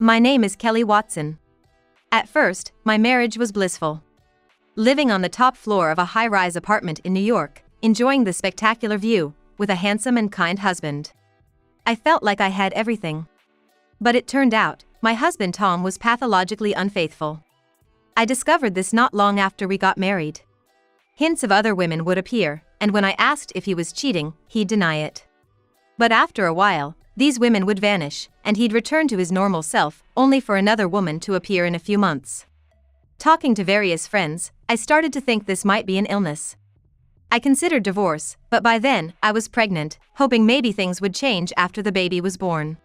My name is Kelly Watson. At first, my marriage was blissful. Living on the top floor of a high-rise apartment in New York, enjoying the spectacular view, with a handsome and kind husband. I felt like I had everything. But it turned out, my husband Tom was pathologically unfaithful. I discovered this not long after we got married. Hints of other women would appear, and when I asked if he was cheating, he'd deny it. But after a while, these women would vanish, and he'd return to his normal self, only for another woman to appear in a few months. Talking to various friends, I started to think this might be an illness. I considered divorce, but by then, I was pregnant, hoping maybe things would change after the baby was born.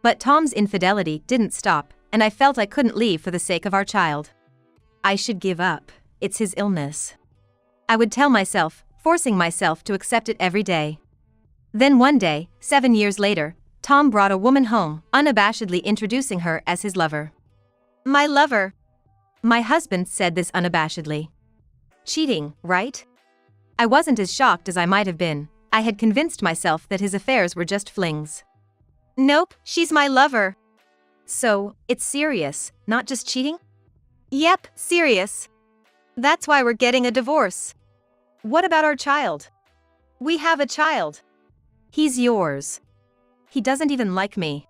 But Tom's infidelity didn't stop, and I felt I couldn't leave for the sake of our child. I should give up. It's his illness. I would tell myself, forcing myself to accept it every day. Then one day, 7 years later, Tom brought a woman home, unabashedly introducing her as his lover. My lover. My husband said this unabashedly. Cheating, right? I wasn't as shocked as I might have been. I had convinced myself that his affairs were just flings. Nope, she's my lover. So, it's serious, not just cheating? Yep, serious. That's why we're getting a divorce. What about our child? We have a child. He's yours. He doesn't even like me.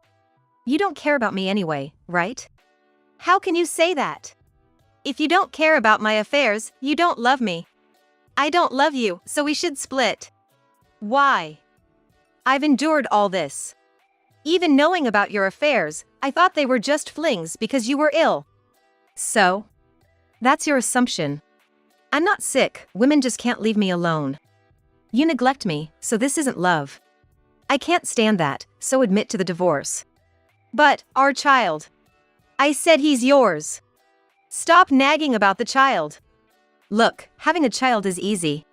You don't care about me anyway, right? How can you say that? If you don't care about my affairs, you don't love me. I don't love you, so we should split. Why? I've endured all this. Even knowing about your affairs, I thought they were just flings because you were ill. So? That's your assumption. I'm not sick, women just can't leave me alone. You neglect me, so this isn't love. I can't stand that, so admit to the divorce. But, our child. I said he's yours. Stop nagging about the child. Look, having a child is easy.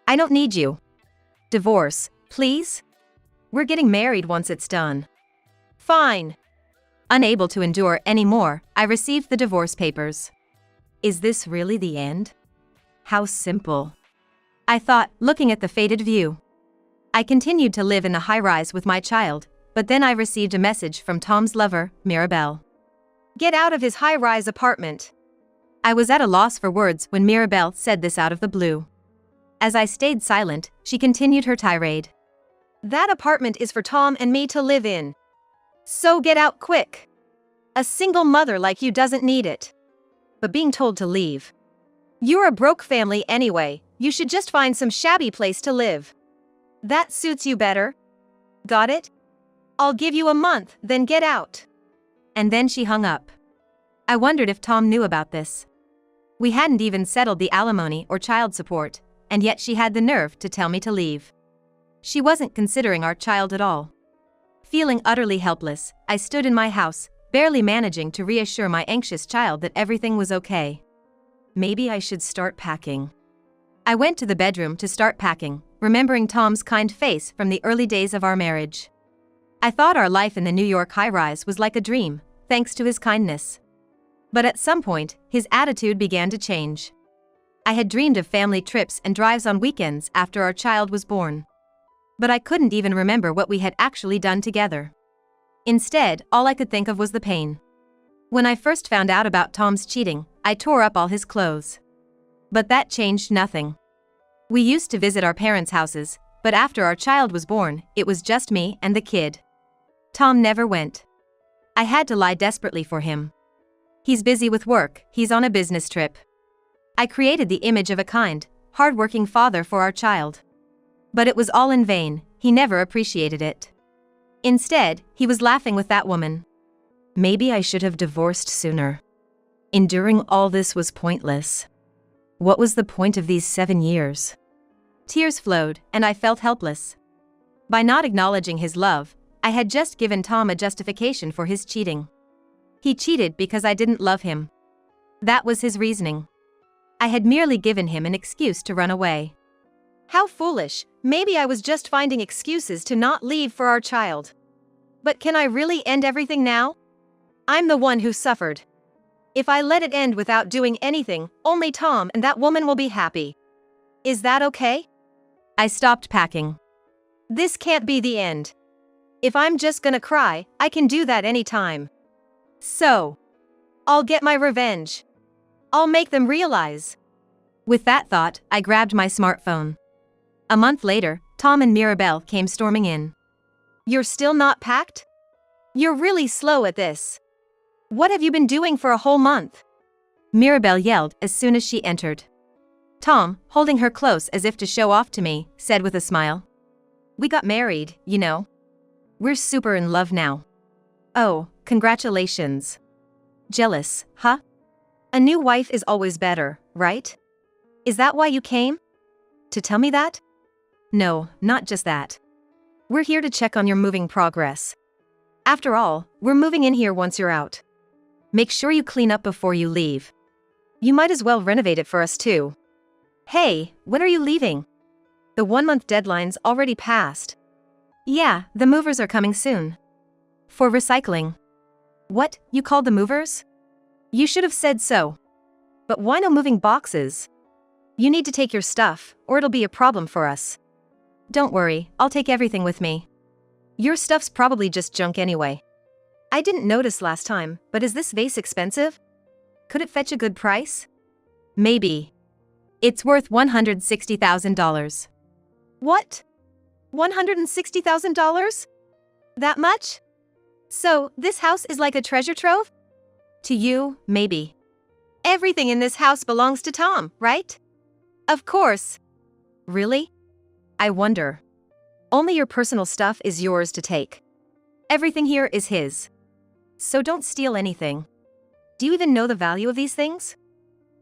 I don't need you. Divorce, please? We're getting married once it's done. Fine. Unable to endure any more, I received the divorce papers. Is this really the end? How simple. I thought, looking at the faded view. I continued to live in the high-rise with my child, but then I received a message from Tom's lover, Mirabelle. Get out of his high-rise apartment. I was at a loss for words when Mirabelle said this out of the blue. As I stayed silent, she continued her tirade. That apartment is for Tom and me to live in. So get out quick. A single mother like you doesn't need it. But being told to leave. You're a broke family anyway, you should just find some shabby place to live. That suits you better. Got it? I'll give you a month, then get out. And then she hung up. I wondered if Tom knew about this. We hadn't even settled the alimony or child support, and yet she had the nerve to tell me to leave. She wasn't considering our child at all. Feeling utterly helpless, I stood in my house, barely managing to reassure my anxious child that everything was okay. Maybe I should start packing. I went to the bedroom to start packing, remembering Tom's kind face from the early days of our marriage. I thought our life in the New York high-rise was like a dream, thanks to his kindness. But at some point, his attitude began to change. I had dreamed of family trips and drives on weekends after our child was born. But I couldn't even remember what we had actually done together. Instead, all I could think of was the pain. When I first found out about Tom's cheating, I tore up all his clothes. But that changed nothing. We used to visit our parents' houses, but after our child was born, it was just me and the kid. Tom never went. I had to lie desperately for him. He's busy with work, he's on a business trip. I created the image of a kind, hard-working father for our child. But it was all in vain, he never appreciated it. Instead, he was laughing with that woman. Maybe I should have divorced sooner. Enduring all this was pointless. What was the point of these 7 years? Tears flowed, and I felt helpless. By not acknowledging his love, I had just given Tom a justification for his cheating. He cheated because I didn't love him. That was his reasoning. I had merely given him an excuse to run away. How foolish, maybe I was just finding excuses to not leave for our child. But can I really end everything now? I'm the one who suffered. If I let it end without doing anything, only Tom and that woman will be happy. Is that okay? I stopped packing. This can't be the end. If I'm just gonna cry, I can do that anytime. So, I'll get my revenge. I'll make them realize. With that thought, I grabbed my smartphone. A month later, Tom and Mirabelle came storming in. You're still not packed? You're really slow at this. What have you been doing for a whole month? Mirabelle yelled as soon as she entered. Tom, holding her close as if to show off to me, said with a smile. We got married, you know. We're super in love now. Oh, congratulations. Jealous, huh? A new wife is always better, right? Is that why you came? To tell me that? No, not just that. We're here to check on your moving progress. After all, we're moving in here once you're out. Make sure you clean up before you leave. You might as well renovate it for us too. Hey, when are you leaving? The 1-month deadline's already passed. Yeah, the movers are coming soon. For recycling. What, you called the movers? You should have said so. But why no moving boxes? You need to take your stuff, or it'll be a problem for us. Don't worry, I'll take everything with me. Your stuff's probably just junk anyway. I didn't notice last time, but is this vase expensive? Could it fetch a good price? Maybe. It's worth $160,000. What? $160,000? That much? So, this house is like a treasure trove? To you, maybe. Everything in this house belongs to Tom, right? Of course. Really? I wonder. Only your personal stuff is yours to take. Everything here is his. So don't steal anything. Do you even know the value of these things?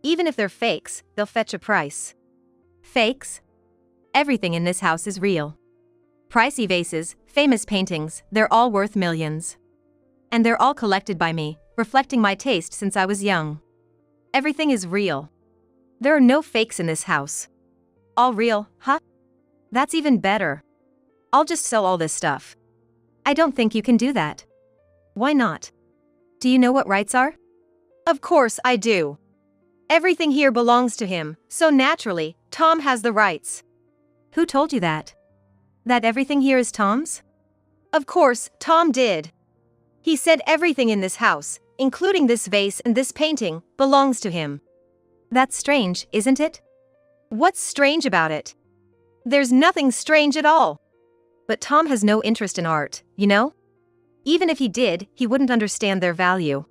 Even if they're fakes, they'll fetch a price. Fakes? Everything in this house is real. Pricey vases, famous paintings, they're all worth millions. And they're all collected by me, reflecting my taste since I was young. Everything is real. There are no fakes in this house. All real, huh? That's even better. I'll just sell all this stuff. I don't think you can do that. Why not? Do you know what rights are? Of course I do. Everything here belongs to him, so naturally, Tom has the rights. Who told you that? That everything here is Tom's? Of course, Tom did. He said everything in this house, including this vase and this painting, belongs to him. That's strange, isn't it? What's strange about it? There's nothing strange at all. But Tom has no interest in art, you know? Even if he did, he wouldn't understand their value.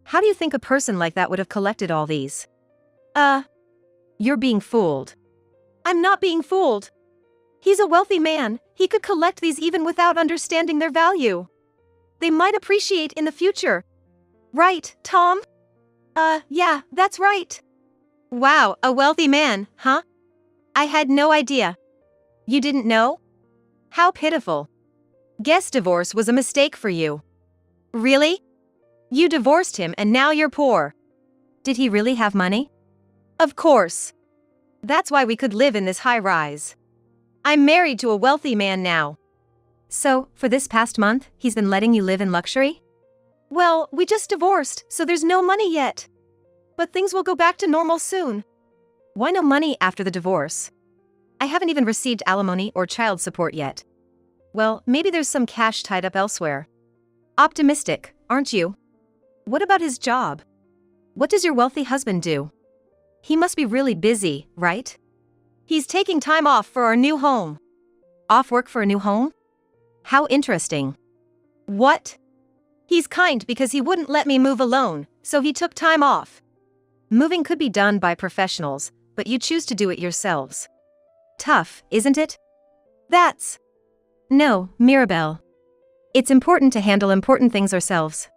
How do you think a person like that would have collected all these? You're being fooled. I'm not being fooled. He's a wealthy man, he could collect these even without understanding their value. They might appreciate in the future. Right, Tom? Yeah, that's right. Wow, a wealthy man, huh? I had no idea. You didn't know? How pitiful. Guess divorce was a mistake for you. Really? You divorced him and now you're poor. Did he really have money? Of course. That's why we could live in this high rise. I'm married to a wealthy man now. So, for this past month, he's been letting you live in luxury? Well, we just divorced, so there's no money yet. But things will go back to normal soon. Why no money after the divorce? I haven't even received alimony or child support yet. Well, maybe there's some cash tied up elsewhere. Optimistic, aren't you? What about his job? What does your wealthy husband do? He must be really busy, right? He's taking time off for our new home. Off work for a new home? How interesting. What? He's kind because he wouldn't let me move alone, so he took time off. Moving could be done by professionals, but you choose to do it yourselves. Tough, isn't it? That's... No, Mirabelle. It's important to handle important things ourselves.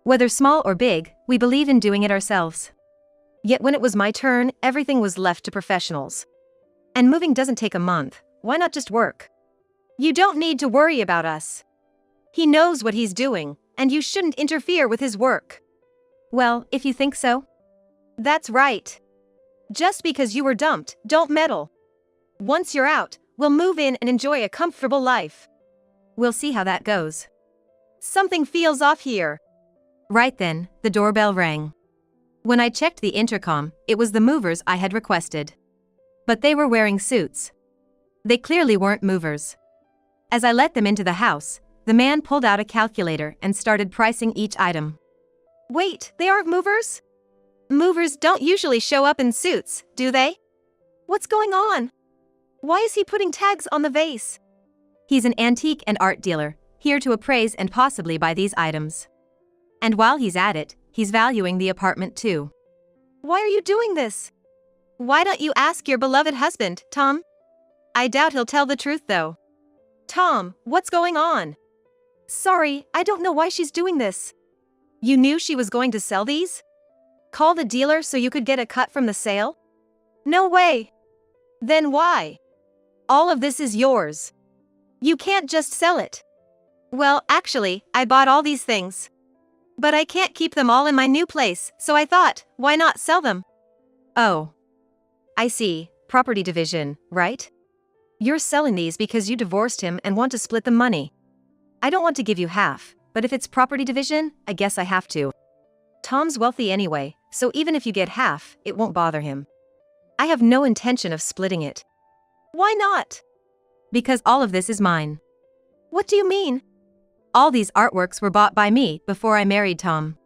Whether small or big, we believe in doing it ourselves. Yet when it was my turn, everything was left to professionals. And moving doesn't take a month, why not just work? You don't need to worry about us. He knows what he's doing, and you shouldn't interfere with his work. Well, if you think so. That's right. Just because you were dumped, don't meddle. Once you're out, we'll move in and enjoy a comfortable life. We'll see how that goes. Something feels off here. Right then, the doorbell rang. When I checked the intercom, it was the movers I had requested. But they were wearing suits. They clearly weren't movers. As I let them into the house, the man pulled out a calculator and started pricing each item. Wait, they aren't movers? Movers don't usually show up in suits, do they? What's going on? Why is he putting tags on the vase? He's an antique and art dealer, here to appraise and possibly buy these items. And while he's at it, he's valuing the apartment too. Why are you doing this? Why don't you ask your beloved husband, Tom? I doubt he'll tell the truth though. Tom, what's going on? Sorry, I don't know why she's doing this. You knew she was going to sell these? Call the dealer so you could get a cut from the sale? No way. Then why? All of this is yours. You can't just sell it. Well, actually, I bought all these things. But I can't keep them all in my new place, so I thought, why not sell them? Oh. I see, property division, right? You're selling these because you divorced him and want to split the money. I don't want to give you half, but if it's property division, I guess I have to. Tom's wealthy anyway, so even if you get half, it won't bother him. I have no intention of splitting it. Why not? Because all of this is mine. What do you mean? All these artworks were bought by me before I married Tom.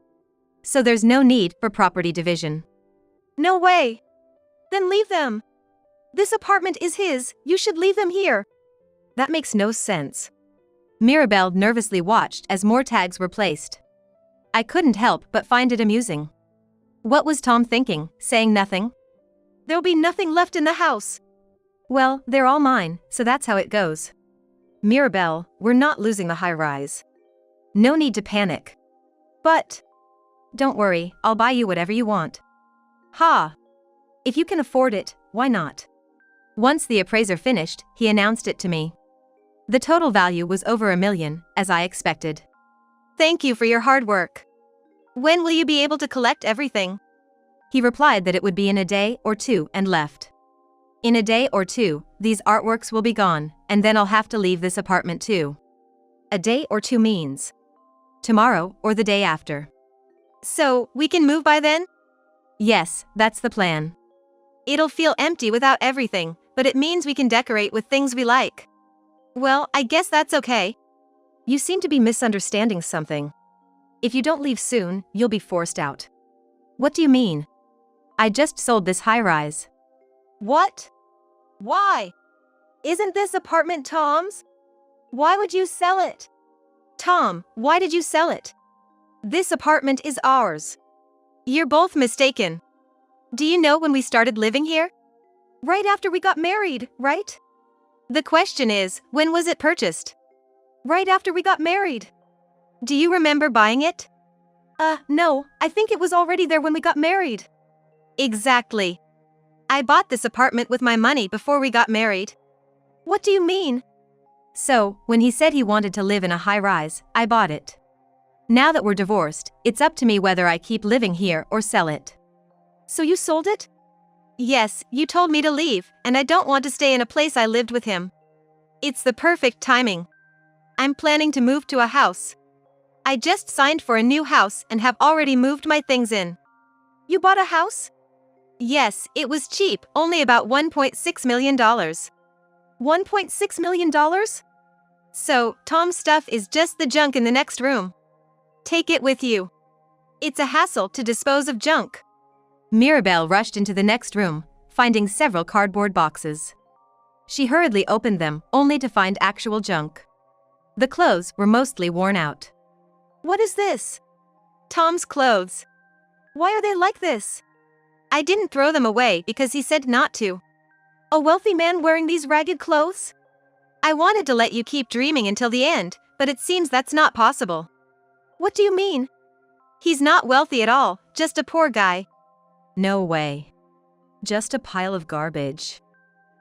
So there's no need for property division. No way. Then leave them. This apartment is his, you should leave them here. That makes no sense. Mirabelle nervously watched as more tags were placed. I couldn't help but find it amusing. What was Tom thinking, saying nothing? There'll be nothing left in the house. Well, they're all mine, so that's how it goes. Mirabelle, we're not losing the high-rise. No need to panic. But don't worry, I'll buy you whatever you want. Ha! If you can afford it, why not? Once the appraiser finished, he announced it to me. The total value was over $1 million, as I expected. Thank you for your hard work. When will you be able to collect everything? He replied that it would be in a day or two and left. In a day or two, these artworks will be gone, and then I'll have to leave this apartment too. A day or two means tomorrow or the day after. So, we can move by then? Yes, that's the plan. It'll feel empty without everything, but it means we can decorate with things we like. Well, I guess that's okay. You seem to be misunderstanding something. If you don't leave soon, you'll be forced out. What do you mean? I just sold this high-rise. What? Why? Isn't this apartment Tom's? Why would you sell it? Tom, why did you sell it? This apartment is ours. You're both mistaken. Do you know when we started living here? Right after we got married, right? The question is, when was it purchased? Right after we got married. Do you remember buying it? No, I think it was already there when we got married. Exactly. I bought this apartment with my money before we got married. What do you mean? So, when he said he wanted to live in a high-rise, I bought it. Now that we're divorced, it's up to me whether I keep living here or sell it. So you sold it? Yes, you told me to leave, and I don't want to stay in a place I lived with him. It's the perfect timing. I'm planning to move to a house. I just signed for a new house and have already moved my things in. You bought a house? Yes, it was cheap, only about $1.6 million. $1.6 million? So, Tom's stuff is just the junk in the next room. Take it with you. It's a hassle to dispose of junk. Mirabelle rushed into the next room, finding several cardboard boxes. She hurriedly opened them, only to find actual junk. The clothes were mostly worn out. What is this? Tom's clothes. Why are they like this? I didn't throw them away because he said not to. A wealthy man wearing these ragged clothes? I wanted to let you keep dreaming until the end, but it seems that's not possible. What do you mean? He's not wealthy at all, just a poor guy. No way. Just a pile of garbage.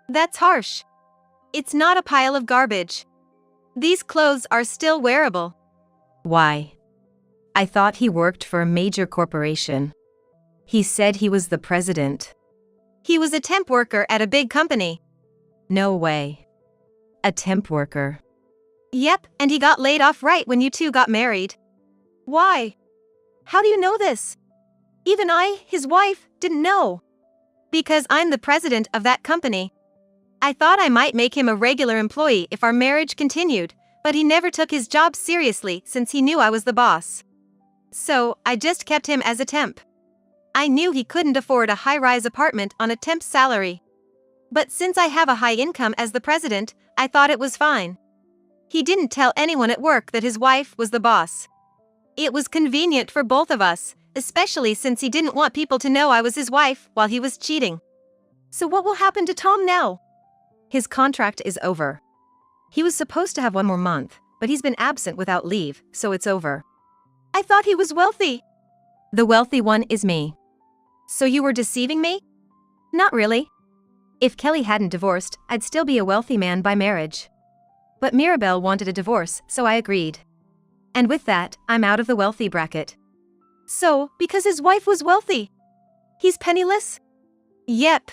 That's harsh. It's not a pile of garbage. These clothes are still wearable. Why? I thought he worked for a major corporation. He said he was the president. He was a temp worker at a big company. No way. A temp worker. Yep, and he got laid off right when you two got married. Why? How do you know this? Even I, his wife, didn't know. Because I'm the president of that company. I thought I might make him a regular employee if our marriage continued, but he never took his job seriously since he knew I was the boss. So, I just kept him as a temp. I knew he couldn't afford a high-rise apartment on a temp's salary. But since I have a high income as the president, I thought it was fine. He didn't tell anyone at work that his wife was the boss. It was convenient for both of us, especially since he didn't want people to know I was his wife while he was cheating. So what will happen to Tom now? His contract is over. He was supposed to have one more month, but he's been absent without leave, so it's over. I thought he was wealthy. The wealthy one is me. So you were deceiving me? Not really. If Kelly hadn't divorced, I'd still be a wealthy man by marriage. But Mirabelle wanted a divorce, so I agreed. And with that, I'm out of the wealthy bracket. So, because his wife was wealthy, he's penniless? Yep.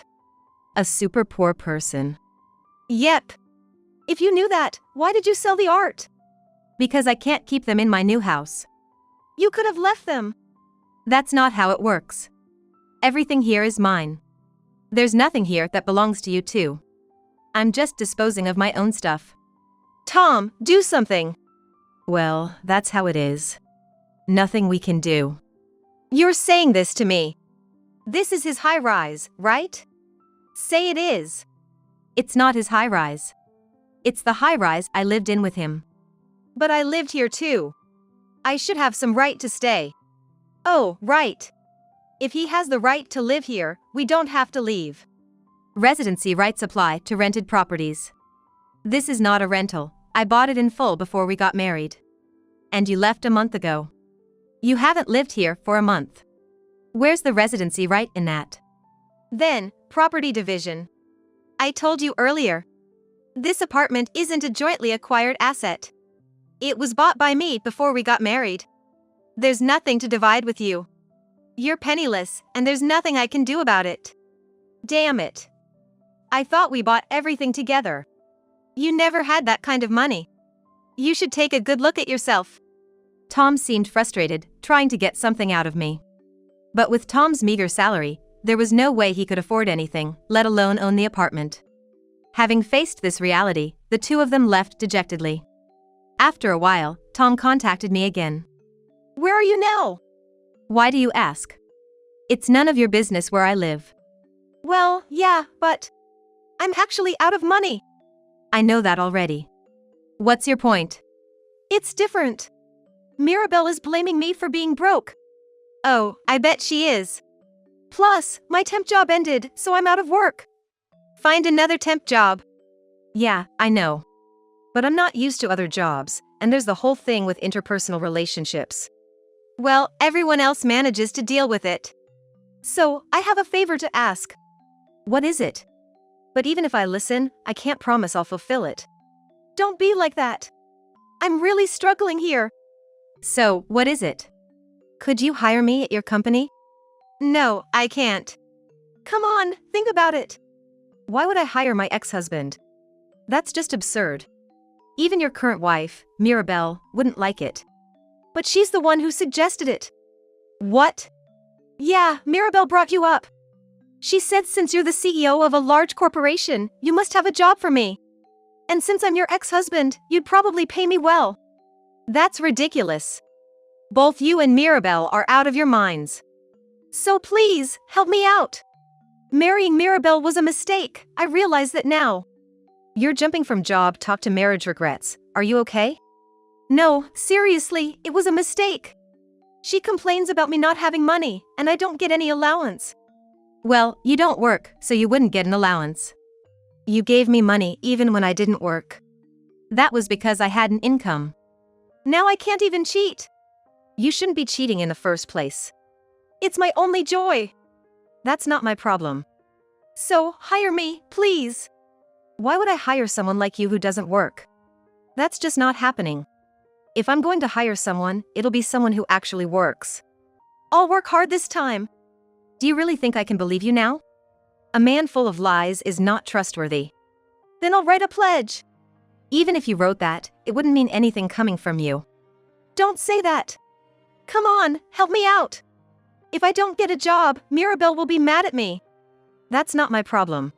A super poor person. Yep. If you knew that, why did you sell the art? Because I can't keep them in my new house. You could have left them. That's not how it works. Everything here is mine. There's nothing here that belongs to you too. I'm just disposing of my own stuff. Tom, do something. Well, that's how it is. Nothing we can do. You're saying this to me. This is his high-rise, right? Say it is. It's not his high-rise. It's the high-rise I lived in with him. But I lived here too. I should have some right to stay. Oh, right. If he has the right to live here, we don't have to leave. Residency rights apply to rented properties. This is not a rental. I bought it in full before we got married. And you left a month ago. You haven't lived here for a month. Where's the residency right in that? Then, property division. I told you earlier. This apartment isn't a jointly acquired asset. It was bought by me before we got married. There's nothing to divide with you. You're penniless, and there's nothing I can do about it. Damn it. I thought we bought everything together. You never had that kind of money. You should take a good look at yourself. Tom seemed frustrated, trying to get something out of me. But with Tom's meager salary, there was no way he could afford anything, let alone own the apartment. Having faced this reality, the two of them left dejectedly. After a while, Tom contacted me again. Where are you now? Why do you ask? It's none of your business where I live. Well, yeah, but I'm actually out of money. I know that already. What's your point? It's different. Mirabelle is blaming me for being broke. Oh, I bet she is. Plus, my temp job ended, so I'm out of work. Find another temp job. Yeah, I know. But I'm not used to other jobs, and there's the whole thing with interpersonal relationships. Well, everyone else manages to deal with it. So, I have a favor to ask. What is it? But even if I listen, I can't promise I'll fulfill it. Don't be like that. I'm really struggling here. So, what is it? Could you hire me at your company? No, I can't. Come on, think about it. Why would I hire my ex-husband? That's just absurd. Even your current wife, Mirabelle, wouldn't like it. But she's the one who suggested it. What? Yeah, Mirabelle brought you up. She said since you're the CEO of a large corporation, you must have a job for me. And since I'm your ex-husband, you'd probably pay me well. That's ridiculous. Both you and Mirabelle are out of your minds. So please, help me out. Marrying Mirabelle was a mistake, I realize that now. You're jumping from job talk to marriage regrets. Are you okay? No, seriously, it was a mistake. She complains about me not having money, and I don't get any allowance. Well, you don't work, so you wouldn't get an allowance. You gave me money even when I didn't work. That was because I had an income. Now I can't even cheat. You shouldn't be cheating in the first place. It's my only joy. That's not my problem. So, hire me, please. Why would I hire someone like you who doesn't work? That's just not happening. If I'm going to hire someone, it'll be someone who actually works. I'll work hard this time. Do you really think I can believe you now? A man full of lies is not trustworthy. Then I'll write a pledge. Even if you wrote that, it wouldn't mean anything coming from you. Don't say that. Come on, help me out. If I don't get a job, Mirabelle will be mad at me. That's not my problem.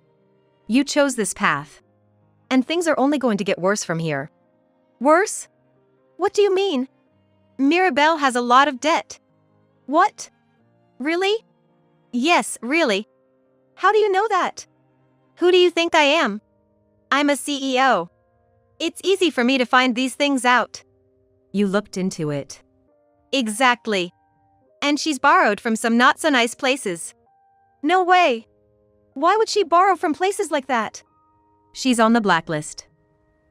You chose this path. And things are only going to get worse from here. Worse? What do you mean? Mirabelle has a lot of debt. What? Really? Yes, really. How do you know that? Who do you think I am? I'm a CEO. It's easy for me to find these things out. You looked into it. Exactly. And she's borrowed from some not so nice places. No way. Why would she borrow from places like that? She's on the blacklist.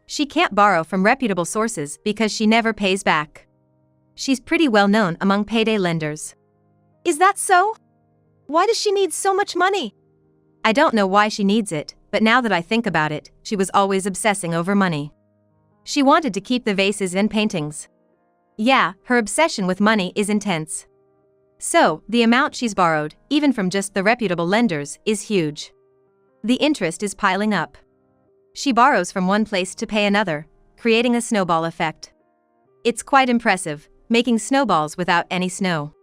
She can't borrow from reputable sources because she never pays back. She's pretty well known among payday lenders. Is that so? Why does she need so much money? I don't know why she needs it, but now that I think about it, she was always obsessing over money. She wanted to keep the vases and paintings. Yeah, her obsession with money is intense. So, the amount she's borrowed, even from just the reputable lenders, is huge. The interest is piling up. She borrows from one place to pay another, creating a snowball effect. It's quite impressive, making snowballs without any snow.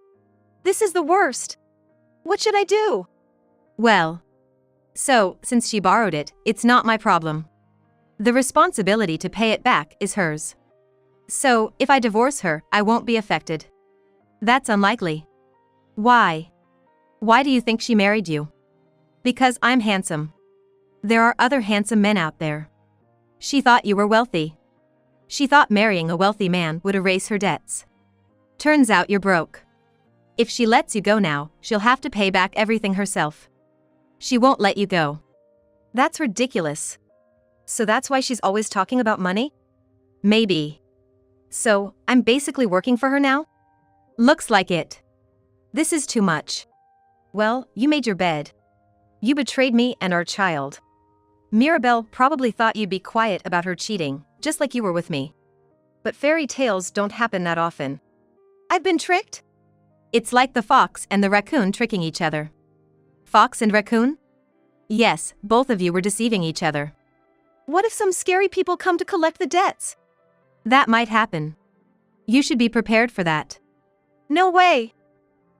This is the worst. What should I do? Well, since she borrowed it, it's not my problem. The responsibility to pay it back is hers. So, if I divorce her, I won't be affected. That's unlikely. Why? Why do you think she married you? Because I'm handsome. There are other handsome men out there. She thought you were wealthy. She thought marrying a wealthy man would erase her debts. Turns out you're broke. If she lets you go now, she'll have to pay back everything herself. She won't let you go. That's ridiculous. So that's why she's always talking about money? Maybe. So, I'm basically working for her now? Looks like it. This is too much. Well, you made your bed. You betrayed me and our child. Mirabelle probably thought you'd be quiet about her cheating, just like you were with me. But fairy tales don't happen that often. I've been tricked? It's like the fox and the raccoon tricking each other. Fox and raccoon? Yes, both of you were deceiving each other. What if some scary people come to collect the debts? That might happen. You should be prepared for that. No way.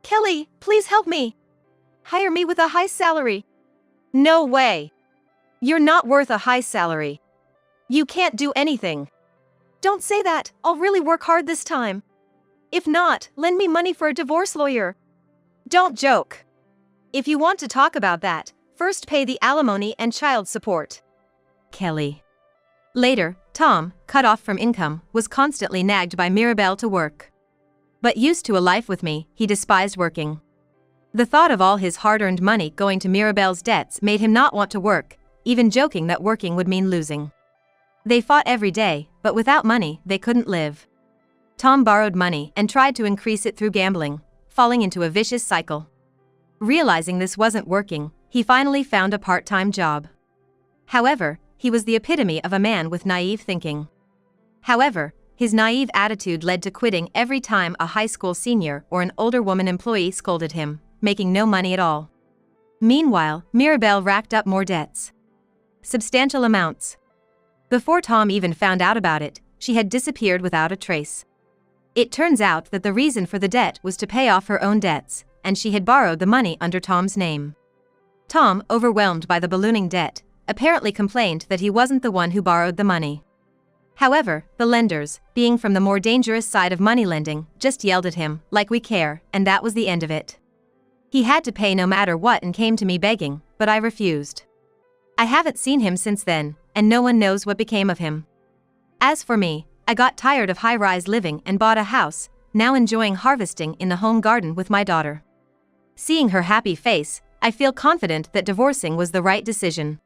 Kelly, please help me. Hire me with a high salary. No way. You're not worth a high salary. You can't do anything. Don't say that, I'll really work hard this time. If not, lend me money for a divorce lawyer. Don't joke. If you want to talk about that, first pay the alimony and child support. Kelly. Later, Tom, cut off from income, was constantly nagged by Mirabelle to work. But used to a life with me, he despised working. The thought of all his hard-earned money going to Mirabelle's debts made him not want to work, even joking that working would mean losing. They fought every day, but without money, they couldn't live. Tom borrowed money and tried to increase it through gambling, falling into a vicious cycle. Realizing this wasn't working, he finally found a part-time job. However, he was the epitome of a man with naive thinking. However, his naive attitude led to quitting every time a high school senior or an older woman employee scolded him, making no money at all. Meanwhile, Mirabelle racked up more debts. Substantial amounts. Before Tom even found out about it, she had disappeared without a trace. It turns out that the reason for the debt was to pay off her own debts, and she had borrowed the money under Tom's name. Tom, overwhelmed by the ballooning debt, apparently complained that he wasn't the one who borrowed the money. However, the lenders, being from the more dangerous side of money lending, just yelled at him, like we care, and that was the end of it. He had to pay no matter what and came to me begging, but I refused. I haven't seen him since then, and no one knows what became of him. As for me, I got tired of high-rise living and bought a house, now enjoying harvesting in the home garden with my daughter. Seeing her happy face, I feel confident that divorcing was the right decision.